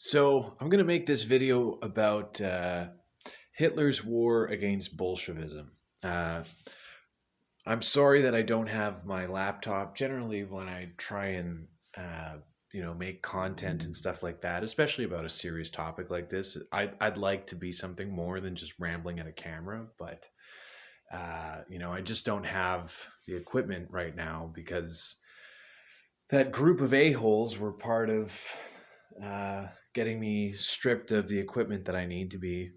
So I'm going to make this video about Hitler's war against Bolshevism. Uh, I'm sorry that I don't have my laptop. Generally, when I try and make content and stuff like that, especially about a serious topic like this, I'd like to be something more than just rambling at a camera. But I just don't have the equipment right now because that group of a-holes were part of getting me stripped of the equipment that I need to be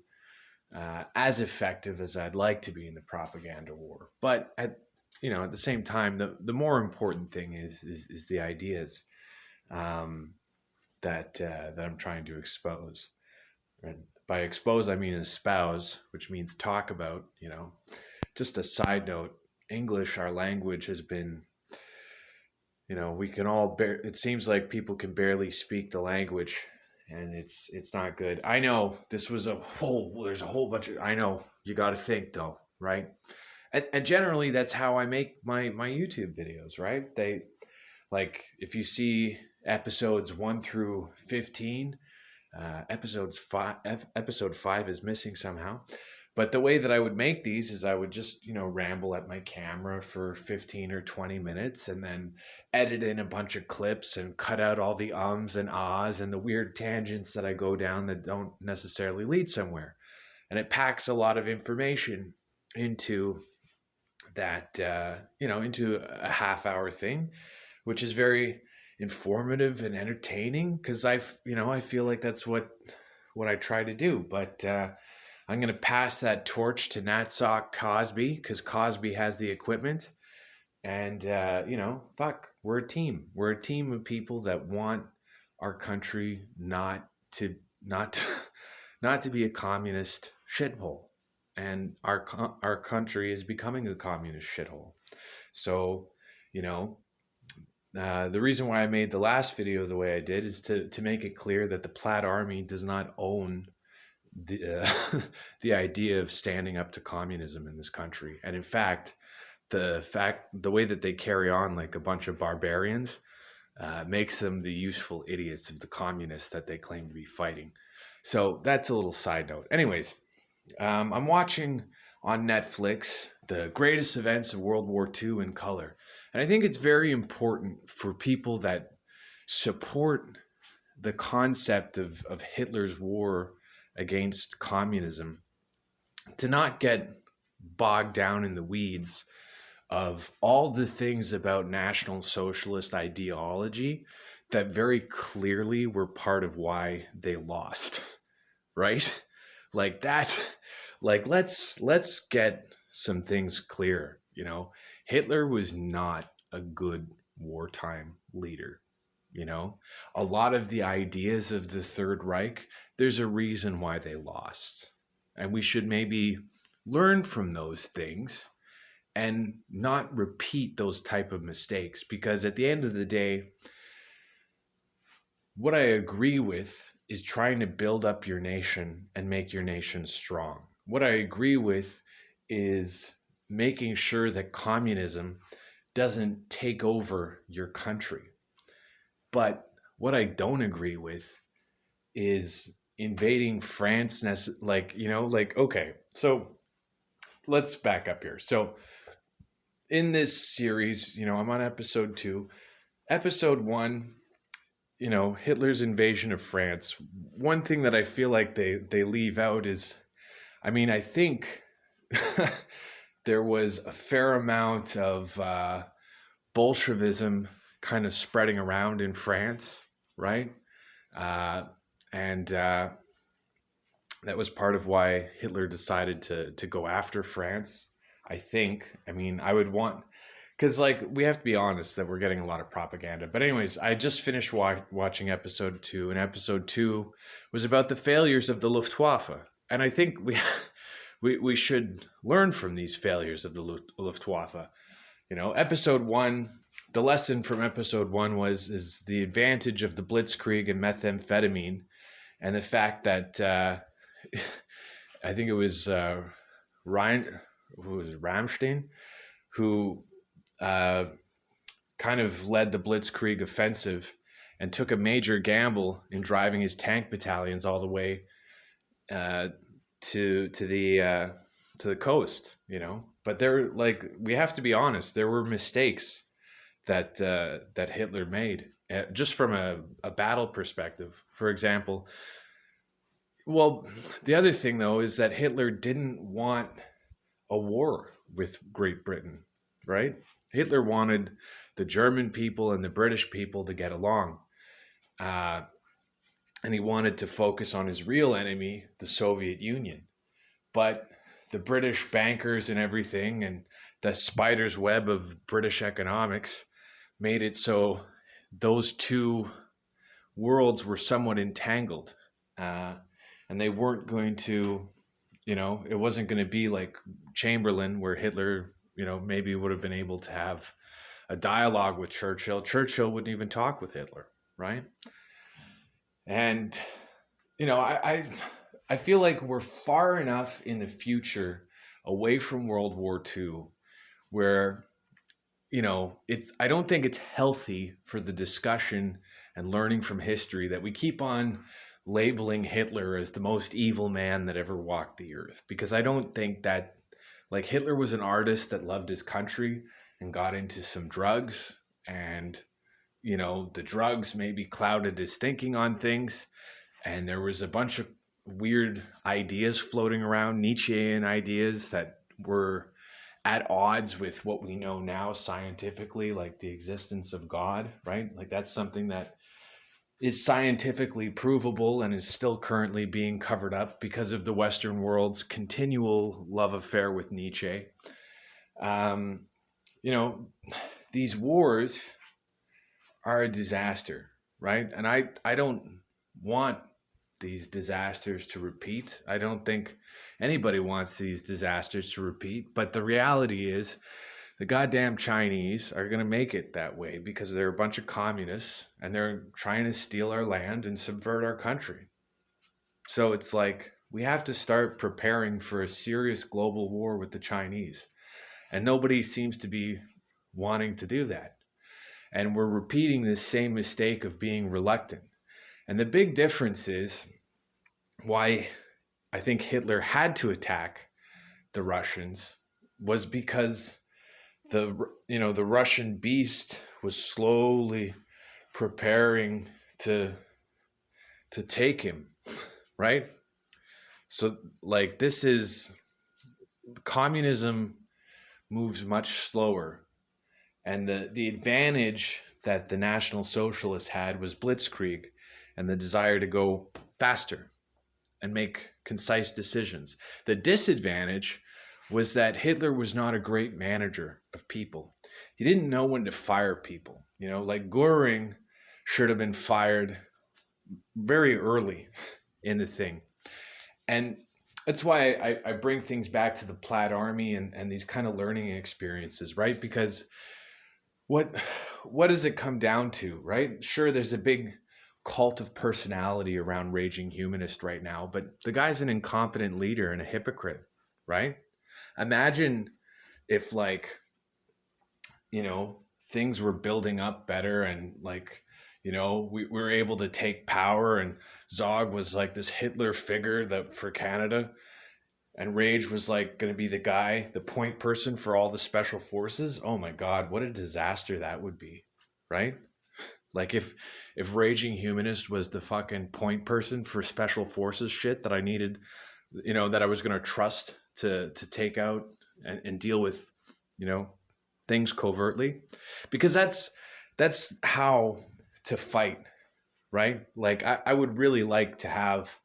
as effective as I'd like to be in the propaganda war. But at the same time, the more important thing is the ideas that I'm trying to expose. And by expose, I mean espouse, which means talk about. Just a side note: English, our language, has been. We can all it seems like people can barely speak the language, and it's not good. I know there's a whole bunch of, I know you got to think though, right? And generally that's how I make my YouTube videos, right? They, like, if you see episodes 1 through 15, episode 5 is missing somehow. But the way that I would make these is I would just, ramble at my camera for 15 or 20 minutes and then edit in a bunch of clips and cut out all the ums and ahs and the weird tangents that I go down that don't necessarily lead somewhere. And it packs a lot of information into that, into a half-hour thing, which is very informative and entertaining because I feel like that's what I try to do. But I'm going to pass that torch to Natsock Cosby because Cosby has the equipment. And, we're a team. We're a team of people that want our country not to be a communist shithole. And our country is becoming a communist shithole. So, the reason why I made the last video the way I did is to make it clear that the Plaid Army does not own the idea of standing up to communism in this country. And in fact, the way that they carry on like a bunch of barbarians makes them the useful idiots of the communists that they claim to be fighting. So that's a little side note. Anyways, I'm watching on Netflix the greatest events of World War II in color. And I think it's very important for people that support the concept of Hitler's war against communism to not get bogged down in the weeds of all the things about National Socialist ideology that very clearly were part of why they lost, right? Like that, like let's get some things clear. Hitler was not a good wartime leader. A lot of the ideas of the Third Reich, there's a reason why they lost. And we should maybe learn from those things and not repeat those type of mistakes. Because at the end of the day, what I agree with is trying to build up your nation and make your nation strong. What I agree with is making sure that communism doesn't take over your country. But what I don't agree with is invading France. Okay, so let's back up here. So in this series, I'm on episode 2. Episode 1, Hitler's invasion of France. One thing that I feel like they leave out is, I think there was a fair amount of Bolshevism kind of spreading around in France, right? And that was part of why Hitler decided to go after France, I think. I would want, because we have to be honest that we're getting a lot of propaganda. But anyways, I just finished watching episode 2, and episode 2 was about the failures of the Luftwaffe. And I think we should learn from these failures of the Luftwaffe. Episode 1, the lesson from episode 1 is the advantage of the blitzkrieg and methamphetamine, and the fact that I think it was Rammstein who kind of led the blitzkrieg offensive, and took a major gamble in driving his tank battalions all the way uh, to the coast, you know. But there, like, we have to be honest, there were mistakes that Hitler made, just from a battle perspective. For example, well, the other thing though is that Hitler didn't want a war with Great Britain, right? Hitler wanted the German people and the British people to get along. Uh, and he wanted to focus on his real enemy, the Soviet Union. But the British bankers and everything, and the spider's web of British economics, made it so those two worlds were somewhat entangled. And they weren't going to, you know, it wasn't going to be like Chamberlain, where Hitler, you know, maybe would have been able to have a dialogue with Churchill. Churchill wouldn't even talk with Hitler, right? And, you know, I feel like we're far enough in the future away from World War II where, you know, I don't think it's healthy for the discussion and learning from history that we keep on labeling Hitler as the most evil man that ever walked the earth. Because I don't think that, like, Hitler was an artist that loved his country and got into some drugs, and, you know, the drugs maybe clouded his thinking on things, and there was a bunch of weird ideas floating around, Nietzschean ideas that were at odds with what we know now scientifically, like the existence of God, right? Like, that's something that is scientifically provable and is still currently being covered up because of the Western world's continual love affair with Nietzsche. You know, these wars are a disaster, right? And I don't want these disasters to repeat. I don't think anybody wants these disasters to repeat. But the reality is, the goddamn Chinese are going to make it that way because they're a bunch of communists and they're trying to steal our land and subvert our country. So it's like, we have to start preparing for a serious global war with the Chinese. And nobody seems to be wanting to do that. And we're repeating this same mistake of being reluctant. And the big difference is why I think Hitler had to attack the Russians was because the Russian beast was slowly preparing to take him, right? So, like, this is, communism moves much slower, and the advantage that the National Socialists had was blitzkrieg and the desire to go faster and make concise decisions. The disadvantage was that Hitler was not a great manager of people. He didn't know when to fire people. You know, like, Goering should have been fired very early in the thing. And that's why I bring things back to the Plaid Army and these kind of learning experiences, right? Because what does it come down to, right? Sure, there's a big cult of personality around Raging Humanist right now, but the guy's an incompetent leader and a hypocrite, right? Imagine if, like, you know, things were building up better and, like, you know, we were able to take power and Zog was like this Hitler figure that for Canada, and Rage was like going to be the guy, the point person for all the special forces. Oh my God, what a disaster that would be, right? Like, if Raging Humanist was the fucking point person for special forces shit that I needed, you know, that I was going to trust to take out and deal with, you know, things covertly, because that's how to fight, right? Like, I would really like to have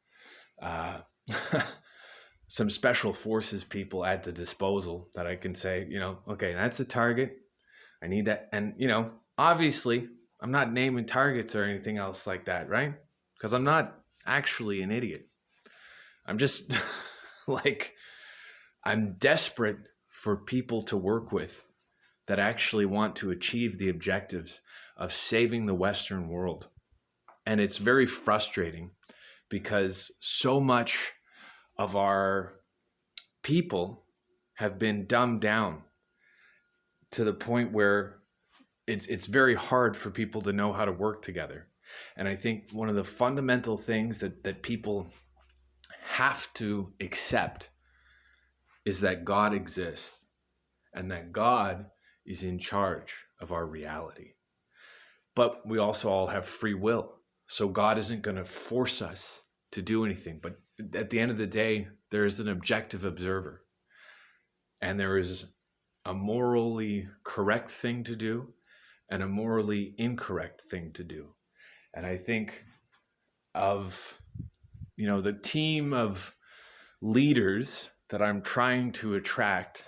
some special forces people at the disposal that I can say, you know, okay, that's a target. I need that. And, you know, obviously I'm not naming targets or anything else like that, right? Because I'm not actually an idiot. I'm just like, I'm desperate for people to work with that actually want to achieve the objectives of saving the Western world. And it's very frustrating because so much of our people have been dumbed down to the point where it's very hard for people to know how to work together. And I think one of the fundamental things that people have to accept is that God exists and that God is in charge of our reality. But we also all have free will. So God isn't going to force us to do anything. But at the end of the day, there is an objective observer. And there is a morally correct thing to do and a morally incorrect thing to do. And I think of, the team of leaders that I'm trying to attract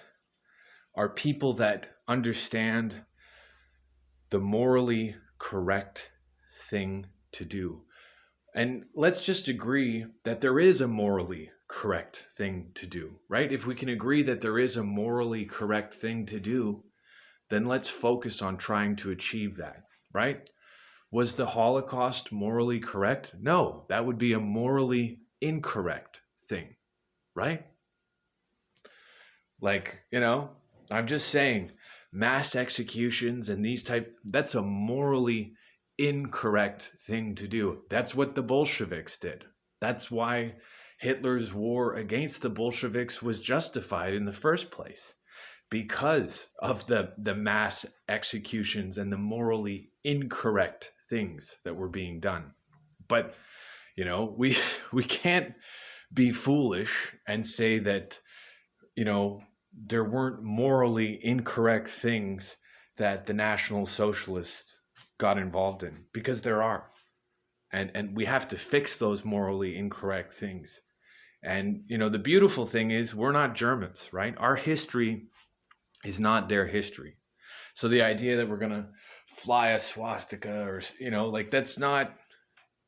are people that understand the morally correct thing to do. And let's just agree that there is a morally correct thing to do, right? If we can agree that there is a morally correct thing to do, then let's focus on trying to achieve that, right? Was the Holocaust morally correct? No, that would be a morally incorrect thing, right? Like, I'm just saying, mass executions and that's a morally incorrect thing to do. That's what the Bolsheviks did. That's why Hitler's war against the Bolsheviks was justified in the first place, because of the mass executions and the morally incorrect things that were being done. But, we can't be foolish and say that, there weren't morally incorrect things that the National Socialists got involved in, because there are. And we have to fix those morally incorrect things. And, the beautiful thing is we're not Germans, right? Our history is not their history. So the idea that we're going to fly a swastika or, that's not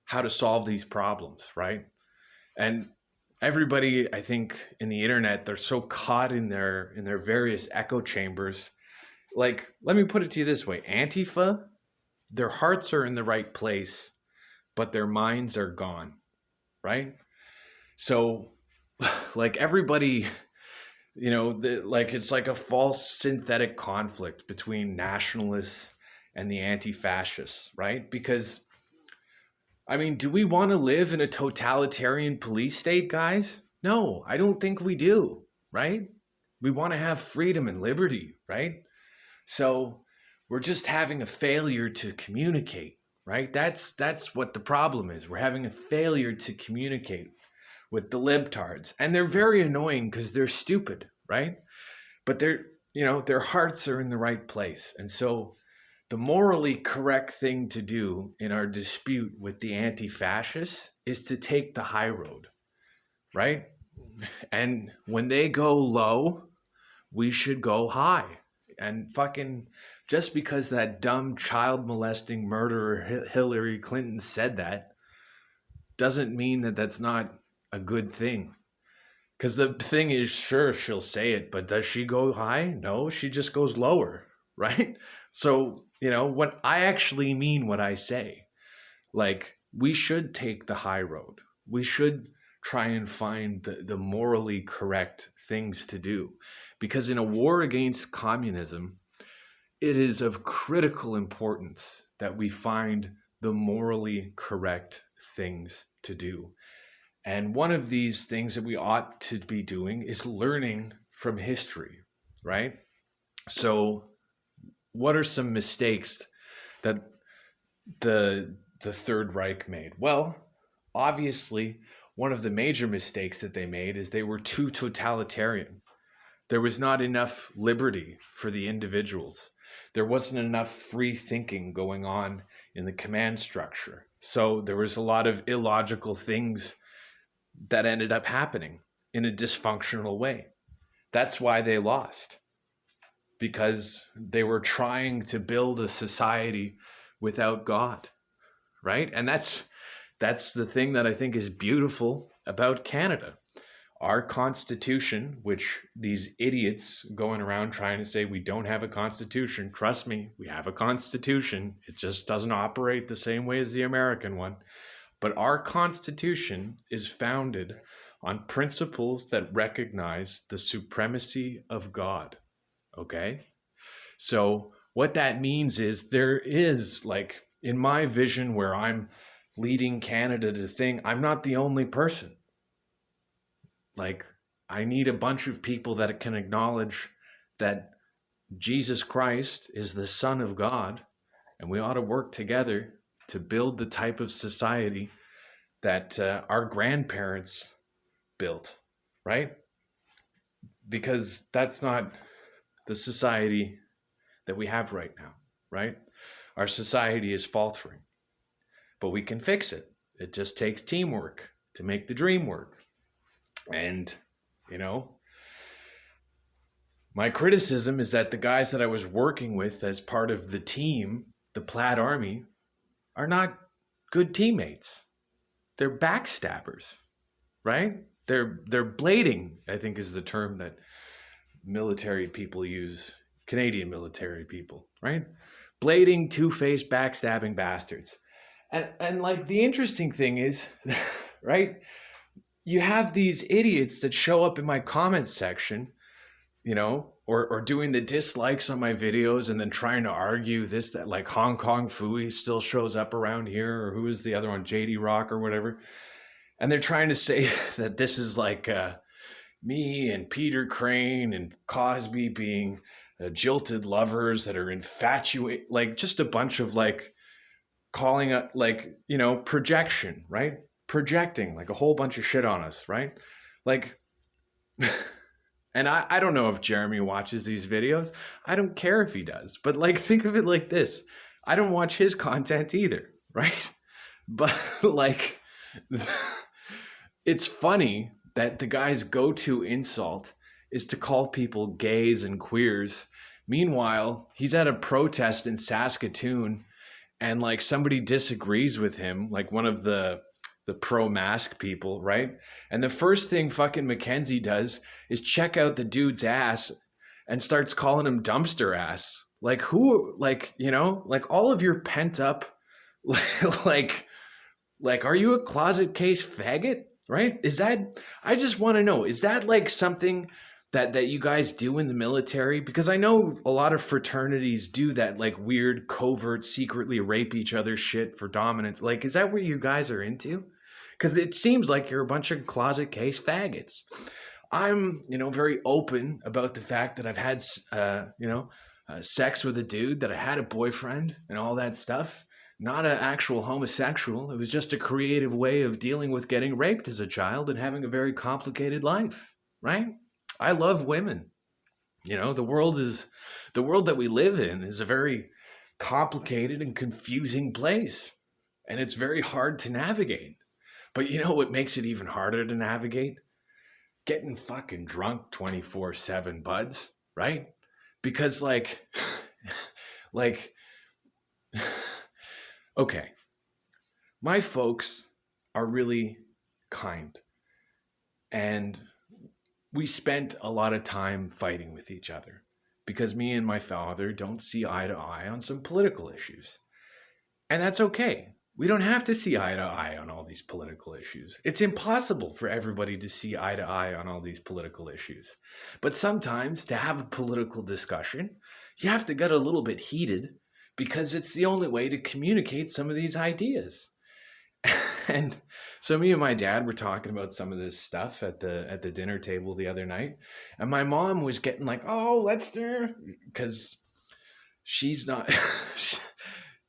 how to solve these problems, right? And everybody, I think, in the internet, they're so caught in their various echo chambers. Like, let me put it to you this way. Antifa, their hearts are in the right place, but their minds are gone, right? So, like, everybody, it's like a false synthetic conflict between nationalists and the anti-fascists, right? Because, do we want to live in a totalitarian police state, guys? No, I don't think we do, right? We want to have freedom and liberty, right? So we're just having a failure to communicate, right? That's what the problem is. We're having a failure to communicate with the libtards. And they're very annoying because they're stupid, right? But their hearts are in the right place. And so the morally correct thing to do in our dispute with the anti-fascists is to take the high road, right? And when they go low, we should go high. And fucking, just because that dumb child molesting murderer Hillary Clinton said that doesn't mean that that's not a good thing. Because the thing is, sure, she'll say it, but does she go high? No, she just goes lower, right? So, what I actually mean what I say, like, we should take the high road. We should try and find the morally correct things to do. Because in a war against communism, it is of critical importance that we find the morally correct things to do. And one of these things that we ought to be doing is learning from history, right? So what are some mistakes that the Third Reich made? Well, obviously, one of the major mistakes that they made is they were too totalitarian. There was not enough liberty for the individuals. There wasn't enough free thinking going on in the command structure. So there was a lot of illogical things that ended up happening in a dysfunctional way. That's why they lost, because they were trying to build a society without God, right? And that's the thing that I think is beautiful about Canada. Our constitution, which these idiots going around trying to say we don't have a constitution, trust me, we have a constitution. It just doesn't operate the same way as the American one. But our constitution is founded on principles that recognize the supremacy of God, okay? So what that means is there is, like, in my vision where I'm leading Canada to thing, I'm not the only person. Like, I need a bunch of people that can acknowledge that Jesus Christ is the Son of God, and we ought to work together to build the type of society that our grandparents built, right? Because that's not the society that we have right now, right? Our society is faltering, but we can fix it. It just takes teamwork to make the dream work. And, you know, my criticism is that the guys that I was working with as part of the team, the Plaid Army, are not good teammates. They're backstabbers, right? They're blading, I think is the term that military people use, Canadian military people, right? Blading, two-faced, backstabbing bastards. And like the interesting thing is, right? You have these idiots that show up in my comments section, you know, or doing the dislikes on my videos and then trying to argue this, that, like Hong Kong Fooey still shows up around here, or who is the other one, JD Rock or whatever. And they're trying to say that this is like me and Peter Crane and Cosby being jilted lovers that are infatuated, like just a bunch of like calling it like, you know, projection, right? Projecting like a whole bunch of shit on us, right? Like, and I don't know if Jeremy watches these videos. I don't care if he does, but like, think of it like this. I don't watch his content either, right? But like, it's funny that the guy's go-to insult is to call people gays and queers. Meanwhile, he's at a protest in Saskatoon and like somebody disagrees with him, like one of the pro-mask people, right? And the first thing fucking Mackenzie does is check out the dude's ass and starts calling him dumpster ass. Like who, like, you know, like all of your pent up, like, are you a closet case faggot? Right? Is that, I just want to know, is that like something that you guys do in the military? Because I know a lot of fraternities do that, like weird, covert, secretly rape each other shit for dominance. Like, is that what you guys are into? Because it seems like you're a bunch of closet case faggots. I'm, you know, very open about the fact that I've had, sex with a dude, that I had a boyfriend and all that stuff. Not an actual homosexual. It was just a creative way of dealing with getting raped as a child and having a very complicated life, right? I love women. You know, the world that we live in is a very complicated and confusing place. And it's very hard to navigate. But you know what makes it even harder to navigate? Getting fucking drunk 24/7, buds, right? Because like, okay, my folks are really kind, and we spent a lot of time fighting with each other because me and my father don't see eye to eye on some political issues. And that's okay. We don't have to see eye to eye on all these political issues. It's impossible for everybody to see eye to eye on all these political issues. But sometimes to have a political discussion, you have to get a little bit heated because it's the only way to communicate some of these ideas. And so me and my dad were talking about some of this stuff at the dinner table the other night. And my mom was getting like, oh, let's do, because she's not,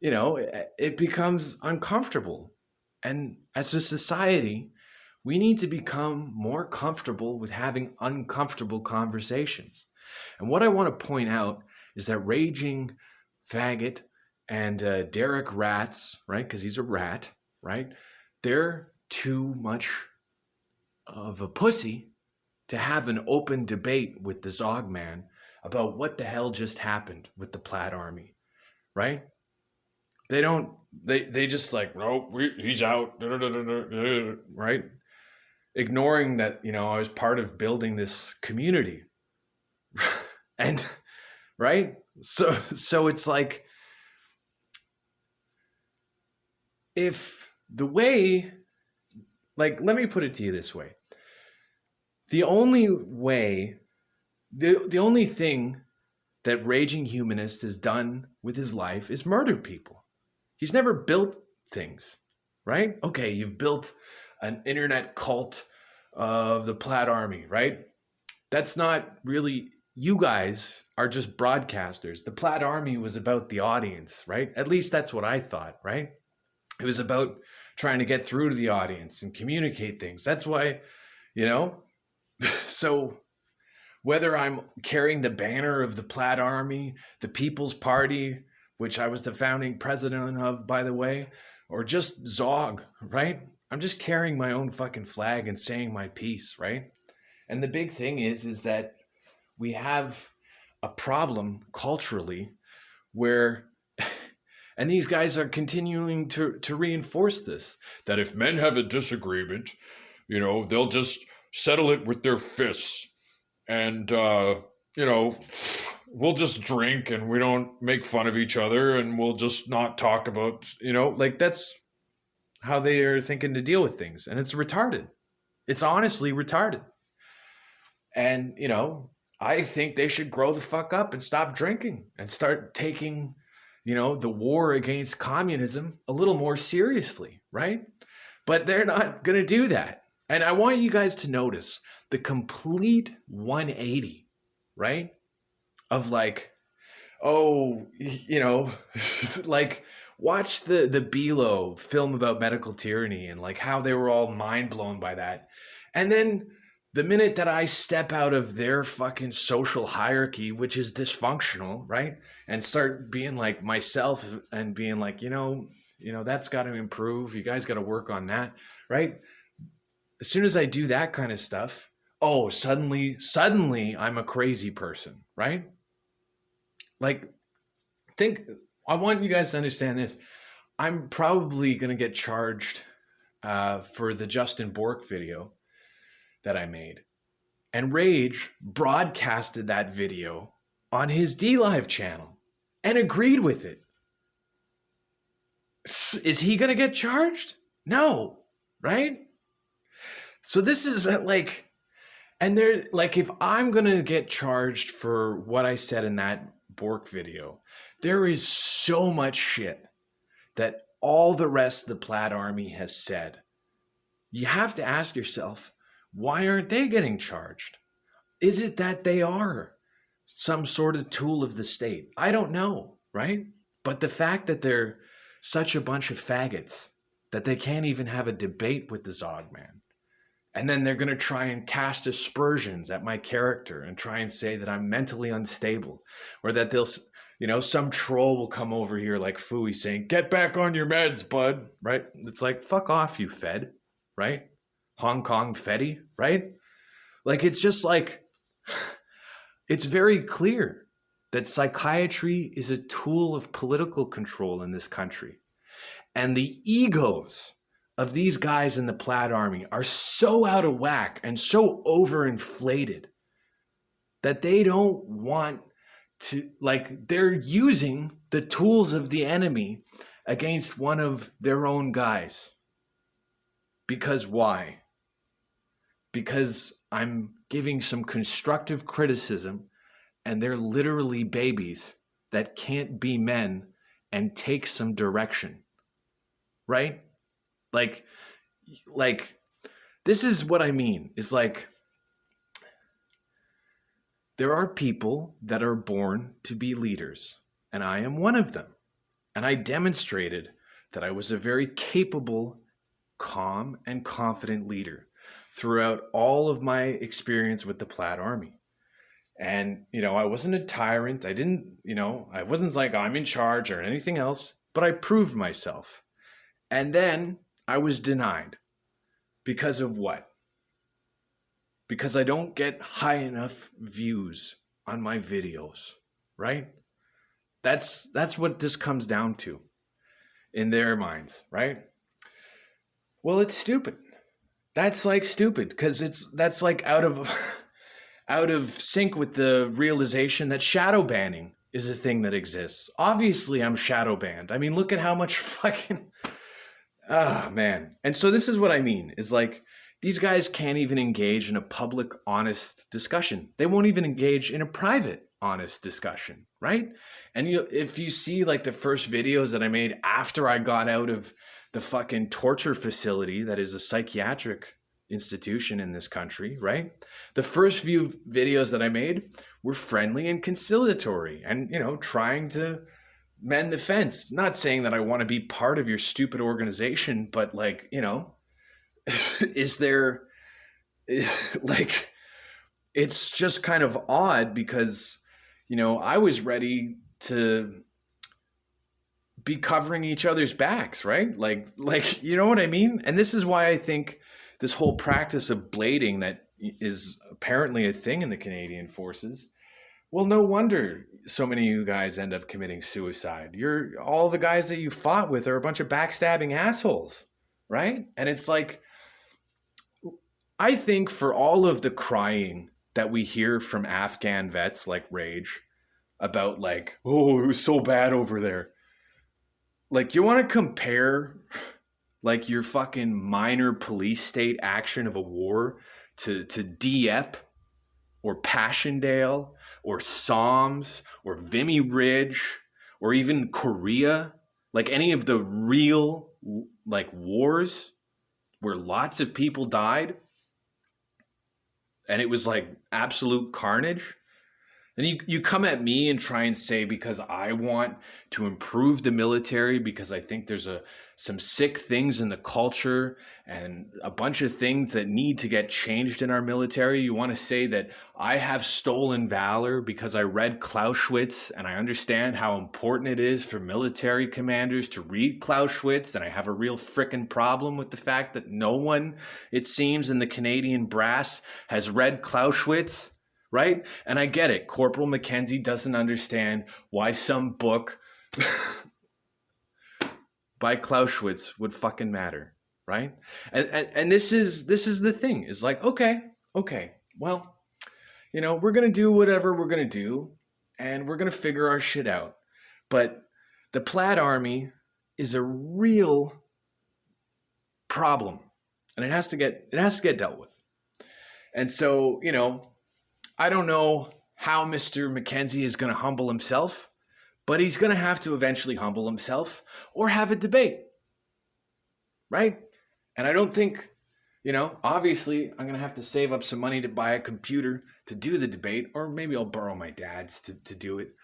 you know, it becomes uncomfortable. And as a society, we need to become more comfortable with having uncomfortable conversations. And what I want to point out is that Raging Faggot and Derek Rats, right, because he's a rat, right, they're too much of a pussy to have an open debate with the Zog Man about what the hell just happened with the Plaid Army, right? They don't, they just like, no, he's out, right? Ignoring that, you know, I was part of building this community. And, right? So it's like, if the way, like, let me put it to you this way. The only way, the only thing that Raging Humanist has done with his life is murder people. He's never built things, right? Okay, you've built an internet cult of the Plaid Army, right? That's not really, you guys are just broadcasters. The Plaid Army was about the audience, right? At least that's what I thought, right? It was about trying to get through to the audience and communicate things. That's why, you know, so whether I'm carrying the banner of the Plaid Army, the People's Party, which I was the founding president of, by the way, or just Zog, right? I'm just carrying my own fucking flag and saying my piece, right? And the big thing is that we have a problem culturally where, and these guys are continuing to reinforce this, that if men have a disagreement, you know, they'll just settle it with their fists. And, you know, we'll just drink and we don't make fun of each other and we'll just not talk about, you know, like that's how they are thinking to deal with things. And it's retarded. It's honestly retarded. And, you know, I think they should grow the fuck up and stop drinking and start taking, you know, the war against communism a little more seriously, right? But they're not going to do that. And I want you guys to notice the complete 180, right? Of like, oh, you know, like watch the Bilo film about medical tyranny and like how they were all mind blown by that. And then the minute that I step out of their fucking social hierarchy, which is dysfunctional, right? And start being like myself and being like, you know, that's got to improve. You guys got to work on that, right? As soon as I do that kind of stuff, oh, suddenly I'm a crazy person, right? Like, I want you guys to understand this. I'm probably going to get charged for the Justin Bork video that I made. And Rage broadcasted that video on his DLive channel and agreed with it. Is he going to get charged? No, right? So this is like, and they're like, if I'm going to get charged for what I said in that Bork video, there is so much shit that all the rest of the Plaid Army has said. You have to ask yourself, why aren't they getting charged? Is it that they are some sort of tool of the state? I don't know, right? But the fact that they're such a bunch of faggots that they can't even have a debate with the Zog man. And then they're going to try and cast aspersions at my character and try and say that I'm mentally unstable, or that they'll, you know, some troll will come over here like Fooey saying, get back on your meds, bud, right? It's like, fuck off, you Fed, right? Hong Kong Fetty, right? Like, it's just like, it's very clear that psychiatry is a tool of political control in this country. And the egos of these guys in the Plaid Army are so out of whack and so overinflated that they don't want to, like, they're using the tools of the enemy against one of their own guys. Because why? Because I'm giving some constructive criticism and they're literally babies that can't be men and take some direction, right? Like this is what I mean. It's like, there are people that are born to be leaders, and I am one of them. And I demonstrated that I was a very capable, calm, and confident leader throughout all of my experience with the Plaid Army. And, you know, I wasn't a tyrant. I didn't, you know, I wasn't like I'm in charge or anything else, but I proved myself. And then I was denied. Because of what? Because I don't get high enough views on my videos, right? That's what this comes down to in their minds, right? Well, it's stupid. That's like stupid because that's like out of sync with the realization that shadow banning is a thing that exists. Obviously, I'm shadow banned. I mean, look at how much fucking man. And so this is what I mean, is like, these guys can't even engage in a public, honest discussion. They won't even engage in a private, honest discussion, right? And if you see like the first videos that I made after I got out of the fucking torture facility that is a psychiatric institution in this country, right? The first few videos that I made were friendly and conciliatory and, trying to mend the fence. Not saying that I want to be part of your stupid organization, but like, is there like, it's just kind of odd because, I was ready to be covering each other's backs, right? Like, you know what I mean? And this is why I think this whole practice of blading that is apparently a thing in the Canadian forces. Well, no wonder so many of you guys end up committing suicide. All the guys that you fought with are a bunch of backstabbing assholes, right? And it's like, I think for all of the crying that we hear from Afghan vets like Rage about like, oh, it was so bad over there. Like, you want to compare like your fucking minor police state action of a war to Dieppe or Passchendaele or Somme or Vimy Ridge or even Korea, like any of the real like wars where lots of people died and it was like absolute carnage? And you come at me and try and say because I want to improve the military, because I think there's some sick things in the culture and a bunch of things that need to get changed in our military. You want to say that I have stolen valor because I read Clausewitz and I understand how important it is for military commanders to read Clausewitz, and I have a real frickin' problem with the fact that no one, it seems, in the Canadian brass has read Clausewitz. Right? And I get it. Corporal Mackenzie doesn't understand why some book by Clausewitz would fucking matter. Right? And this is the thing. Is like, okay, well, we're going to do whatever we're going to do and we're going to figure our shit out. But the Plaid Army is a real problem and it has to get dealt with. And so, I don't know how Mr. Mackenzie is going to humble himself, but he's going to have to eventually humble himself or have a debate, right? And I don't think, obviously I'm going to have to save up some money to buy a computer to do the debate, or maybe I'll borrow my dad's to do it.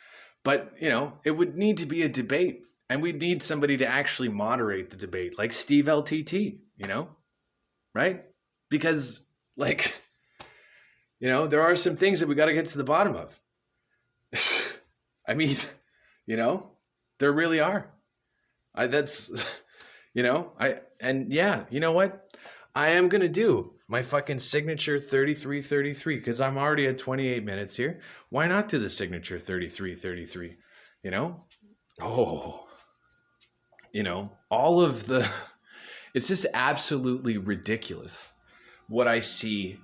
But, it would need to be a debate, and we'd need somebody to actually moderate the debate, like Steve LTT, right? Because, like... there are some things that we got to get to the bottom of. I mean, there really are. You know what? I am going to do my fucking signature 3333 because I'm already at 28 minutes here. Why not do the signature 3333? All of the, it's just absolutely ridiculous what I see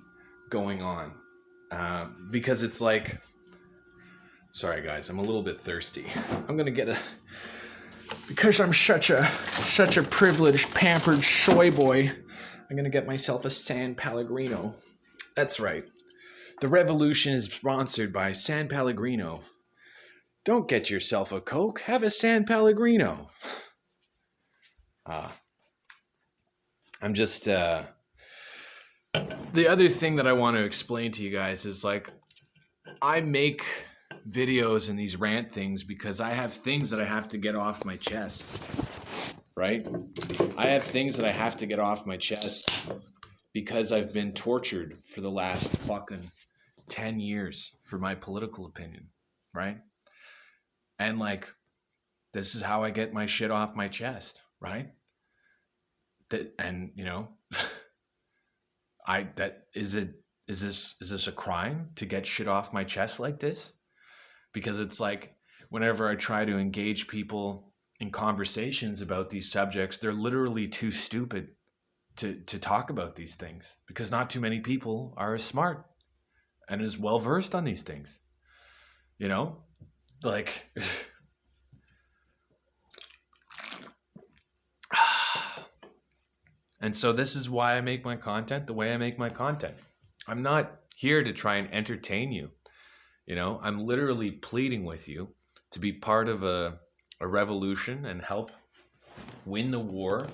going on. Because it's like, sorry guys, I'm a little bit thirsty. I'm going to get because I'm such a privileged, pampered soy boy, I'm going to get myself a San Pellegrino. That's right. The revolution is sponsored by San Pellegrino. Don't get yourself a Coke, have a San Pellegrino. I'm just, the other thing that I want to explain to you guys is like, I make videos and these rant things because I have things that I have to get off my chest, right? I have things that I have to get off my chest because I've been tortured for the last fucking 10 years for my political opinion, right? And like, this is how I get my shit off my chest, right? And you know, is this a crime to get shit off my chest like this? Because it's like, whenever I try to engage people in conversations about these subjects, they're literally too stupid to talk about these things because not too many people are as smart and as well versed on these things, you know, like. And so this is why I make my content the way I make my content. I'm not here to try and entertain you. I'm literally pleading with you to be part of a revolution and help win the war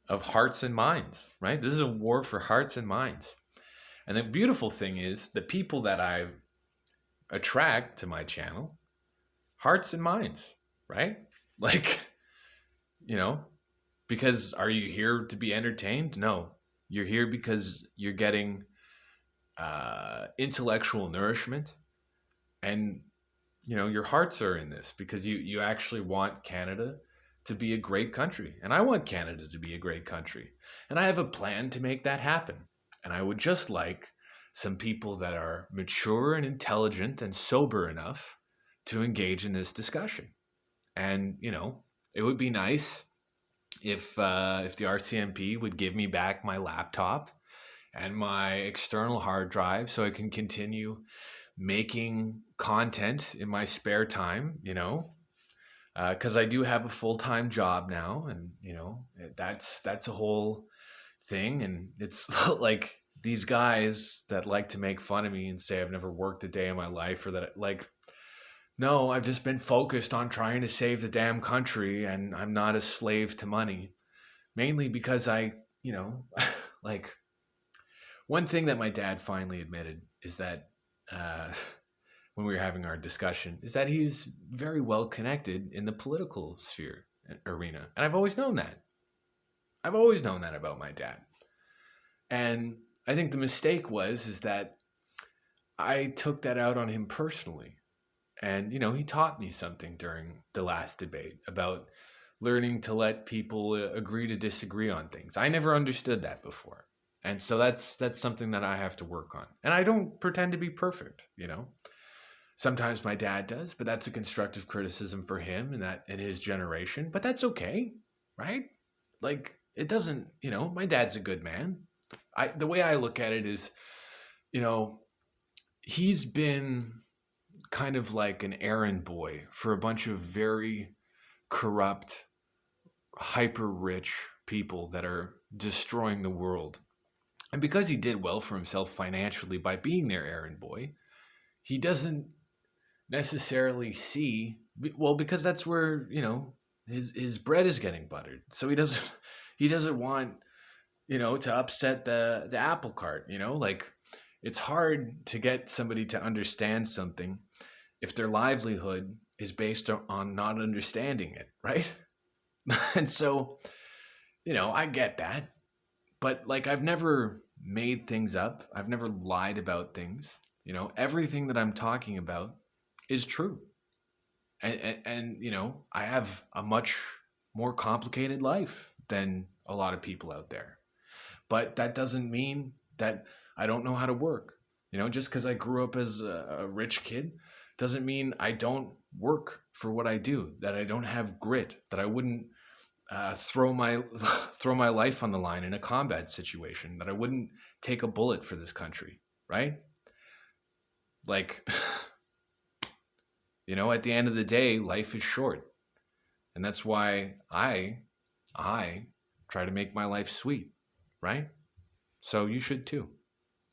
of hearts and minds, right? This is a war for hearts and minds. And the beautiful thing is the people that I attract to my channel, hearts and minds, right? Like, you know, because are you here to be entertained? No. You're here because you're getting intellectual nourishment, and your hearts are in this because you actually want Canada to be a great country, and I want Canada to be a great country, and I have a plan to make that happen. And I would just like some people that are mature and intelligent and sober enough to engage in this discussion. And it would be nice if the RCMP would give me back my laptop and my external hard drive so I can continue making content in my spare time, because I do have a full-time job now, and that's a whole thing. And it's like these guys that like to make fun of me and say I've never worked a day in my life, or that, like, no, I've just been focused on trying to save the damn country, and I'm not a slave to money. Mainly because I, like, one thing that my dad finally admitted is that when we were having our discussion is that he's very well connected in the political sphere arena. And I've always known that. I've always known that about my dad. And I think the mistake is that I took that out on him personally. And, he taught me something during the last debate about learning to let people agree to disagree on things. I never understood that before. And so that's something that I have to work on. And I don't pretend to be perfect, Sometimes my dad does, but that's a constructive criticism for him and his generation. But that's okay, right? Like, it doesn't, my dad's a good man. The way I look at it is, he's been kind of like an errand boy for a bunch of very corrupt, hyper rich people that are destroying the world. And because he did well for himself financially by being their errand boy, he doesn't necessarily see, well, because that's where, his bread is getting buttered. So he doesn't want, to upset the apple cart, like, it's hard to get somebody to understand something if their livelihood is based on not understanding it, right? And so, I get that. But, like, I've never made things up. I've never lied about things. Everything that I'm talking about is true. And I have a much more complicated life than a lot of people out there. But that doesn't mean that I don't know how to work. Just because I grew up as a rich kid doesn't mean I don't work for what I do, that I don't have grit, that I wouldn't throw my life on the line in a combat situation, that I wouldn't take a bullet for this country, right? Like, at the end of the day, life is short. And that's why I try to make my life sweet, right? So you should too.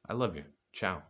I love you. Ciao.